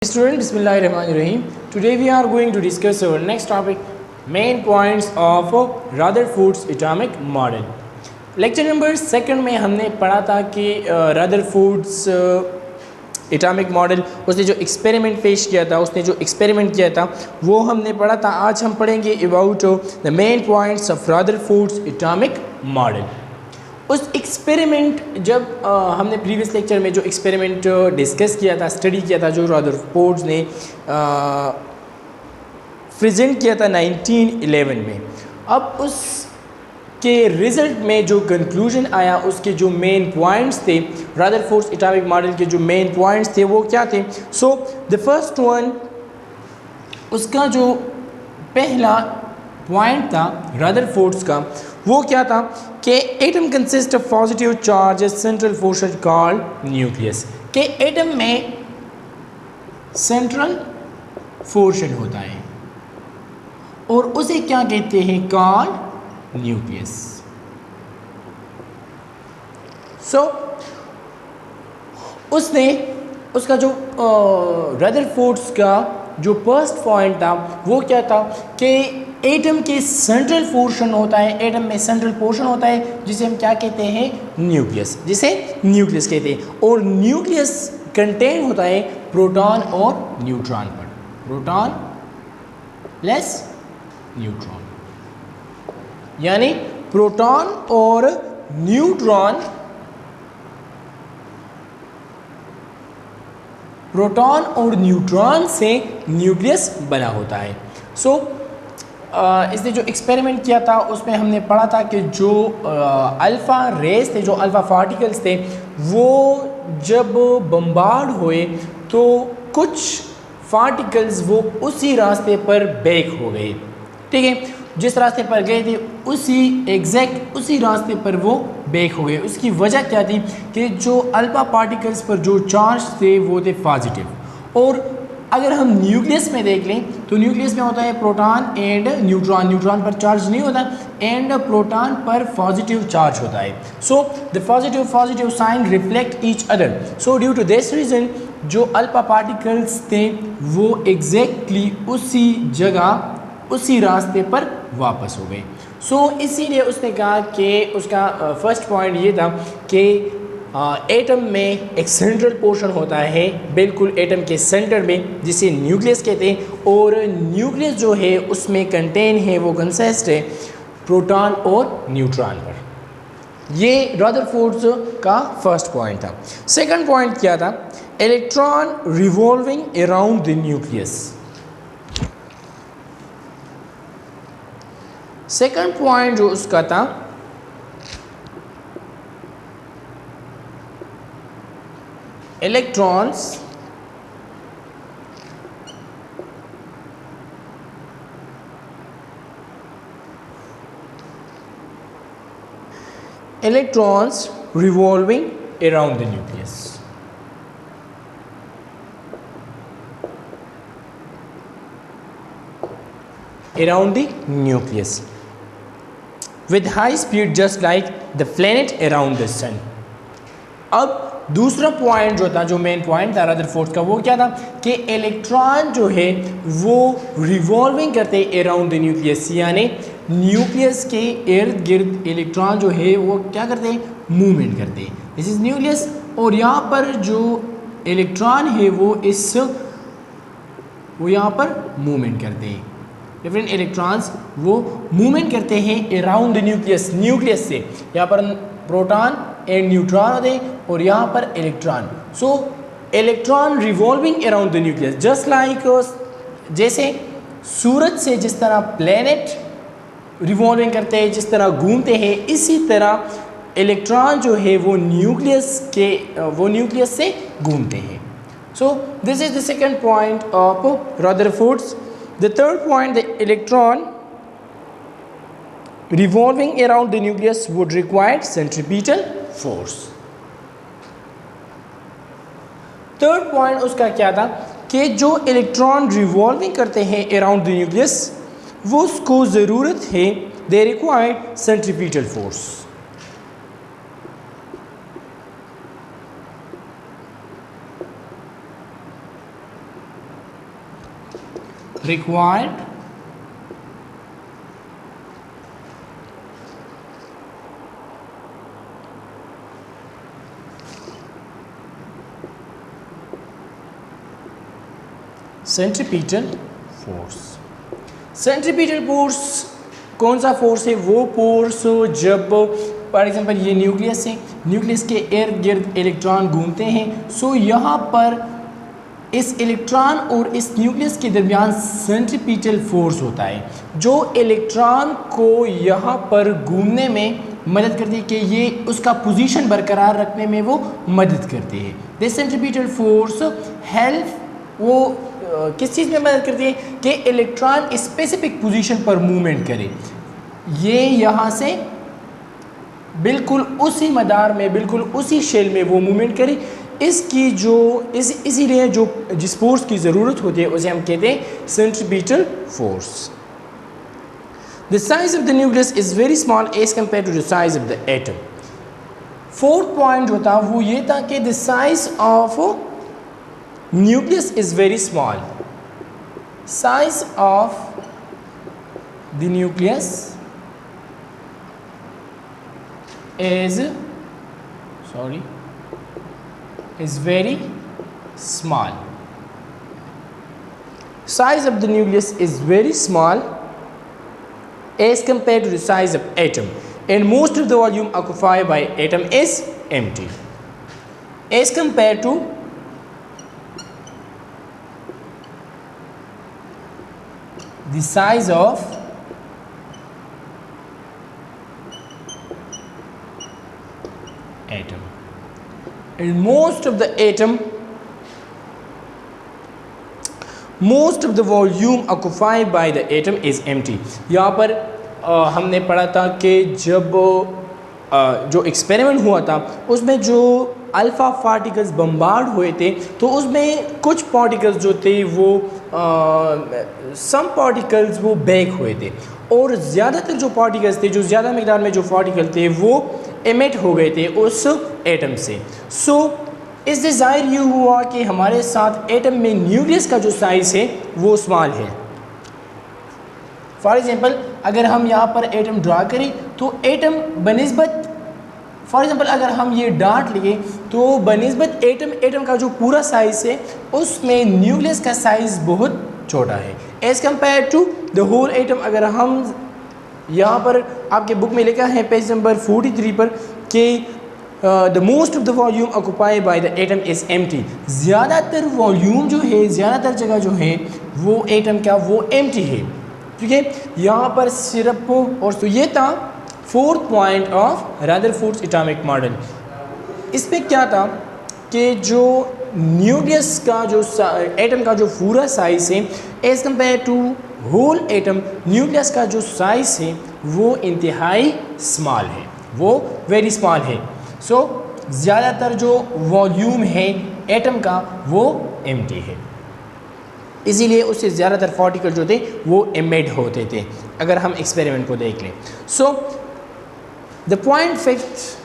Student, Bismillahirrahmanirrahim. Today we are going to discuss our next topic, main points of Rutherford's atomic model. Lecture number second में हमने पढ़ा था कि Rutherford's atomic model, उसने जो experiment पेश किया था, उसने जो एक्सपेरिमेंट किया था वो हमने पढ़ा था. आज हम पढ़ेंगे about the main points of Rutherford's atomic model. उस एक्सपेरिमेंट जब हमने प्रीवियस लेक्चर में जो एक्सपेरिमेंट डिस्कस किया था, स्टडी किया था, जो रदरफोर्ड्स ने प्रेजेंट किया था 1911 में. अब उसके रिज़ल्ट में जो कंक्लूजन आया, उसके जो मेन पॉइंट्स थे, रदरफोर्ड्स एटॉमिक मॉडल के जो मेन पॉइंट्स थे वो क्या थे. सो द फर्स्ट वन, उसका जो पहला पॉइंट था रदरफोर्ड्स का, वो क्या था कि atom consist of positive charge central force called nucleus. के एटम में सेंट्रल फोर्शन होता है और उसे क्या कहते हैं, कॉल्ड न्यूक्लियस. सो उसने उसका जो रदरफोर्ड्स का जो फर्स्ट पॉइंट था वो क्या था कि एटम के सेंट्रल पोर्शन होता है, एटम में सेंट्रल पोर्शन होता है जिसे हम क्या कहते हैं, न्यूक्लियस, जिसे न्यूक्लियस कहते हैं. और न्यूक्लियस कंटेन होता है प्रोटॉन और न्यूट्रॉन पर, प्रोटॉन प्लस न्यूट्रॉन, यानी प्रोटॉन और न्यूट्रॉन, प्रोटॉन और न्यूट्रॉन से न्यूक्लियस बना होता है. सो इसने जो एक्सपेरिमेंट किया था उसमें हमने पढ़ा था कि जो अल्फ़ा रेस थे, जो अल्फ़ा पार्टिकल्स थे, वो जब बम्बार्ड हुए तो कुछ पार्टिकल्स वो उसी रास्ते पर बैक हो गए. ठीक है, जिस रास्ते पर गए थे उसी एग्जैक्ट उसी रास्ते पर वो बैक हो गए. उसकी वजह क्या थी कि जो अल्फ़ा पार्टिकल्स पर जो चार्ज थे वो थे पॉजिटिव. और अगर हम न्यूक्लियस में देख लें तो न्यूक्लियस में होता है प्रोटॉन एंड न्यूट्रॉन, न्यूट्रॉन पर चार्ज नहीं होता एंड प्रोटॉन पर पॉजिटिव चार्ज होता है. So the positive sign reflect each other. So due to this reason जो अल्फा पार्टिकल्स थे वो एग्जैक्टली उसी जगह उसी रास्ते पर वापस हो गए. सो इसीलिए उसने कहा कि उसका फर्स्ट पॉइंट ये था कि एटम में एक सेंट्रल पोर्शन होता है, बिल्कुल एटम के सेंटर में, जिसे न्यूक्लियस कहते हैं. और न्यूक्लियस जो है उसमें कंटेन है, वो कंसिस्ट है प्रोटॉन और न्यूट्रॉन पर. ये रदरफोर्ड्स का फर्स्ट पॉइंट था. सेकंड पॉइंट क्या था, electron revolving around the nucleus. Second point जो उसका था, electrons revolving around the nucleus. Around the nucleus with high speed, just like the planet around the sun. अब दूसरा पॉइंट जो था, जो मेन पॉइंट था रदरफोर्ड का, वो क्या था कि इलेक्ट्रॉन जो है वो रिवॉल्विंग करते हैं अराउंड द न्यूक्लियस, यानी न्यूक्लियस के इर्द गिर्द इलेक्ट्रॉन जो है वो क्या करते हैं, मूवमेंट करते हैं. This is nucleus. और यहाँ पर जो इलेक्ट्रॉन है वो यहाँ पर मूवमेंट करते हैं. डिफरेंट इलेक्ट्रॉन्स वो मूवमेंट करते हैं अराउंड द न्यूक्लियस, न्यूक्लियस से. यहाँ पर प्रोटॉन एंड न्यूट्रॉन होते हैं और यहाँ पर electron. So electron revolving around the nucleus, just like जैसे सूरज से जिस तरह प्लैनेट रिवॉल्विंग करते हैं, जिस तरह घूमते हैं, इसी तरह इलेक्ट्रॉन जो है वो न्यूक्लियस से घूमते हैं. So this is the second point of Rutherford's. The third point, the electron revolving around the nucleus would require centripetal force. Third point उसका क्या था कि जो इलेक्ट्रॉन रिवॉल्विंग करते हैं अराउंड द न्यूक्लियस, वो उसको ज़रूरत है, they required centripetal force. required centripetal force. Centripetal force कौन सा फोर्स है? वो फोर्स जब फॉर एग्जांपल ये न्यूक्लियस है, न्यूक्लियस के इर्द गिर्द इलेक्ट्रॉन घूमते हैं, सो यहाँ पर इस इलेक्ट्रॉन और इस न्यूक्लियस के दरमियान सेंट्रीपिटल फोर्स होता है जो इलेक्ट्रॉन को यहाँ पर घूमने में मदद करती है कि ये उसका पोजीशन बरकरार रखने में वो मदद करती है। दिस सेंट्रीपिटल फोर्स हेल्प वो किस चीज़ में मदद करती है कि इलेक्ट्रॉन स्पेसिफिक पोजीशन पर मूवमेंट करे, ये यहाँ से बिल्कुल उसी मदार में, बिल्कुल उसी शेल में वो मूवमेंट करे। इसकी जो इसीलिए जो जिस फोर्स की ज़रूरत होती है उसे हम कहते हैं centripetal force. The size of the nucleus is very small as compare to the size of the atom. Fourth point जो था वो ये था कि the size of nucleus is very small. Size of the nucleus is very small. Size of the nucleus is very small as compared to the size of atom, and most of the volume occupied by atom is empty. As compared to the size of atom, and most of the volume occupied by the atom is empty. यहाँ पर हमने पढ़ा था कि जब जो experiment हुआ था उसमें जो अल्फ़ा पार्टिकल्स बम्बार्ड हुए थे तो उसमें कुछ पार्टिकल्स जो थे वो सम पार्टिकल्स वो बैक हुए थे और ज़्यादातर जो पार्टिकल्स थे, जो ज़्यादा मकदार में जो पार्टिकल थे वो एमिट हो गए थे उस एटम से। सो इससे ज़ाहिर ये हुआ कि हमारे साथ एटम में न्यूक्लियस का जो साइज़ है वो स्मॉल है। फॉर एग्ज़ाम्पल अगर हम यहाँ पर एटम ड्रा करें तो एटम बनिस्बत, फॉर एग्ज़ाम्पल अगर हम ये डार्ट लिए तो बनिस्बत एटम का जो पूरा साइज़ है उसमें न्यूक्लियस का साइज़ बहुत छोटा है as compare to the whole atom. अगर हम यहाँ पर आपके बुक में लिखा है पेज नंबर 43 पर कि the most of the volume occupied by the atom is empty. ज़्यादातर वॉल्यूम जो है, ज़्यादातर जगह जो है वो एटम का वो एम्प्टी है, ठीक है। यहाँ पर सिर्फ और तो ये था fourth point of Rutherford's atomic model. इसमें क्या था कि जो न्यूक्लियस का जो एटम का जो पूरा साइज़ है as compare to whole atom, nucleus का जो साइज़ है वो इंतहाई स्मॉल है, वो वेरी स्मॉल है। सो ज़्यादातर जो वॉल्यूम है एटम का वो एम्प्टी है, इसीलिए उससे ज़्यादातर पार्टिकल जो थे वो एमिट होते थे अगर हम एक्सपेरिमेंट को देख लें। सो द पॉइंट फिफ्थ,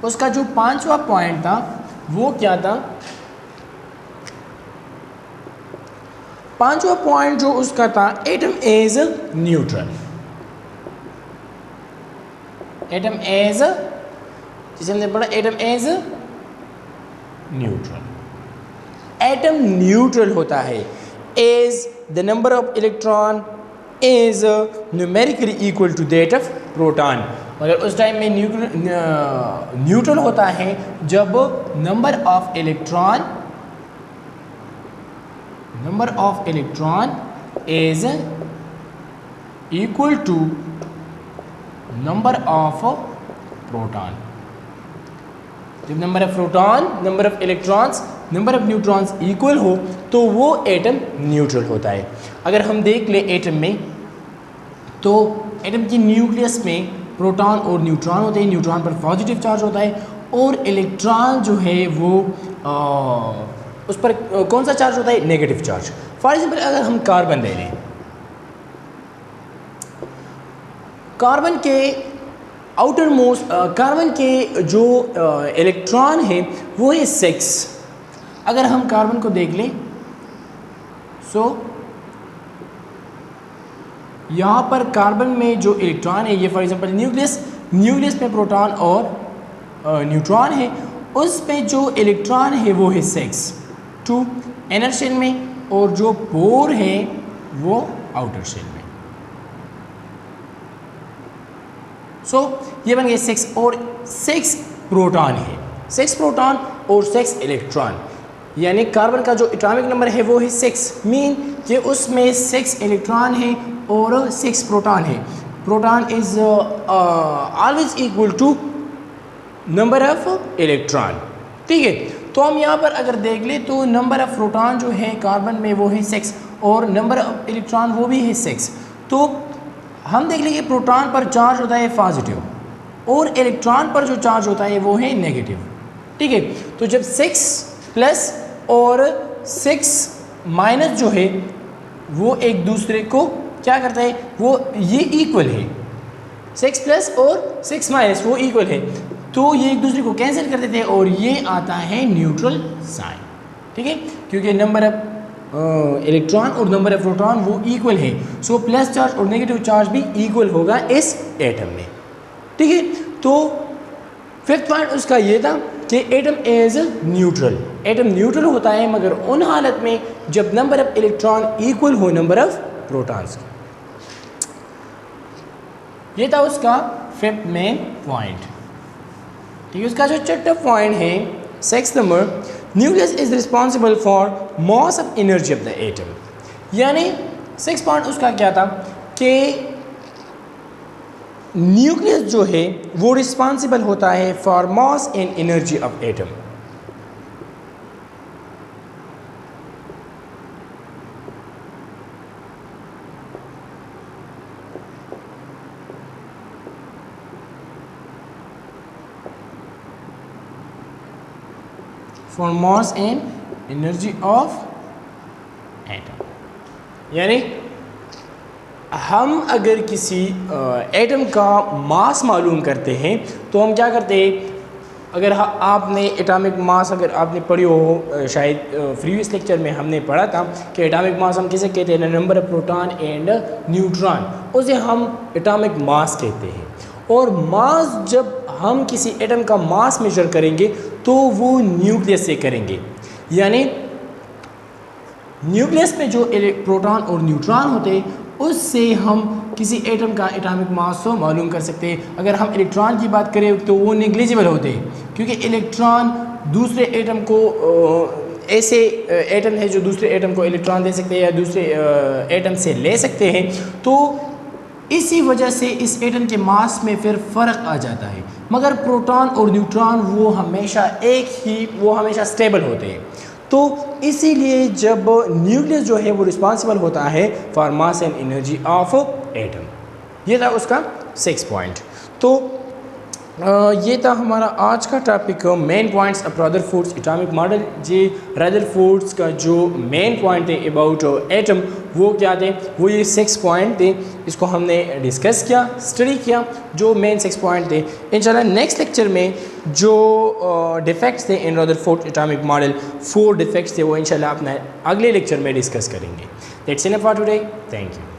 उसका जो पांचवा पॉइंट था वो क्या था? पांचवा पॉइंट जो उसका था, atom is neutral. Atom is, जिसे हमने पढ़ा, atom is neutral. Atom neutral होता है as the number of electron is numerically equal to that of proton. मगर उस टाइम में न्यूट्रल होता है जब number of electron is equal to number of proton. जब number of proton, number of electrons, number of neutrons equal हो तो वो एटम न्यूट्रल होता है। अगर हम देख लें एटम में, तो एटम की न्यूक्लियस में प्रोटॉन और न्यूट्रॉन होते हैं। न्यूट्रॉन पर पॉजिटिव चार्ज होता है और इलेक्ट्रॉन जो है वो उस पर कौन सा चार्ज होता है? Negative charge. फॉर एग्जाम्पल अगर हम कार्बन ले लें, कार्बन के आउटर मोस्ट कार्बन के जो इलेक्ट्रॉन है वो है 6। अगर हम कार्बन को देख लें सो यहाँ पर कार्बन में जो इलेक्ट्रॉन है ये फॉर एग्जांपल न्यूक्लियस में प्रोटॉन और न्यूट्रॉन है, उसमें जो इलेक्ट्रॉन है वो है 6 2 इनर शेल में और जो पोर है वो आउटर शेल में। सो ये बन गए 6 और 6 प्रोटॉन है, 6 प्रोटॉन और 6 इलेक्ट्रॉन, यानी कार्बन का जो एटॉमिक नंबर है वो है 6, मीन कि उसमें 6 इलेक्ट्रॉन है और 6 प्रोटॉन है। Proton is always equal to number of electron, ठीक है। तो हम यहाँ पर अगर देख ले तो नंबर ऑफ प्रोटॉन जो है कार्बन में वो है 6 और नंबर ऑफ इलेक्ट्रॉन वो भी है 6। तो हम देख लेंगे प्रोटॉन पर चार्ज होता है पॉजिटिव और इलेक्ट्रॉन पर जो चार्ज होता है वो है नेगेटिव, ठीक है। तो जब 6 प्लस और 6 माइनस जो है वो एक दूसरे को क्या करता है, वो ये इक्वल है, 6 प्लस और 6 माइनस वो इक्वल है, तो ये एक दूसरे को कैंसिल कर देते हैं और ये आता है न्यूट्रल साइन, ठीक है, क्योंकि नंबर ऑफ इलेक्ट्रॉन और नंबर ऑफ प्रोटॉन वो इक्वल है। सो प्लस चार्ज और नेगेटिव चार्ज भी इक्वल होगा इस एटम में, ठीक है। तो फिफ्थ पॉइंट उसका ये था कि atom is neutral, atom neutral होता है मगर उन हालत में जब नंबर ऑफ इलेक्ट्रॉन इक्वल हो नंबर ऑफ प्रोटॉन्स के। ये था उसका फिफ्थ मेन पॉइंट, ठीक है। उसका जो छठा पॉइंट है six number, nucleus is responsible for mass of energy of the atom, यानी 6 पॉइंट उसका क्या था कि न्यूक्लियस जो है वो रिस्पॉन्सिबल होता है for mass and energy of atom. For mass and energy of atom, यानी हम अगर किसी एटम का मास मालूम करते हैं तो हम क्या करते हैं, अगर आपने एटॉमिक मास अगर आपने पढ़ी हो, शायद प्रीवियस लेक्चर में हमने पढ़ा था कि एटॉमिक मास हम किसे कहते हैं, number of proton and neutron, उसे हम एटॉमिक मास कहते हैं। और मास जब हम किसी एटम का मास मेजर करेंगे तो वो न्यूक्लियस से करेंगे, यानी न्यूक्लियस में जो प्रोटॉन और न्यूट्रॉन होते हैं उससे हम किसी एटम का एटॉमिक मास को मालूम कर सकते हैं। अगर हम इलेक्ट्रॉन की बात करें तो वो नेग्लिजिबल होते हैं, क्योंकि इलेक्ट्रॉन दूसरे एटम को ऐसे एटम है जो दूसरे एटम को इलेक्ट्रॉन दे सकते हैं या दूसरे एटम से ले सकते हैं, तो इसी वजह से इस एटम के मास में फिर फ़र्क आ जाता है। मगर प्रोटॉन और न्यूट्रॉन वो हमेशा स्टेबल होते हैं। तो इसीलिए जब न्यूक्लियस जो है वो रिस्पॉन्सिबल होता है for mass and energy of atom. ये था उसका 6 पॉइंट। तो ये था हमारा आज का topic, main points of Rutherford's atomic model. ये रदरफोर्ड्स का जो मेन पॉइंट थे अबाउट एटम वो क्या थे, वो ये 6 पॉइंट थे। इसको हमने डिस्कस किया, स्टडी किया, जो मेन 6 पॉइंट थे। इंशाल्लाह नेक्स्ट लेक्चर में जो डिफेक्ट्स थे इन रदरफोर्ड एटॉमिक मॉडल, 4 डिफेक्ट्स थे, वो इंशाल्लाह अपना अगले लेक्चर में डिस्कस करेंगे। That's enough for today, thank you.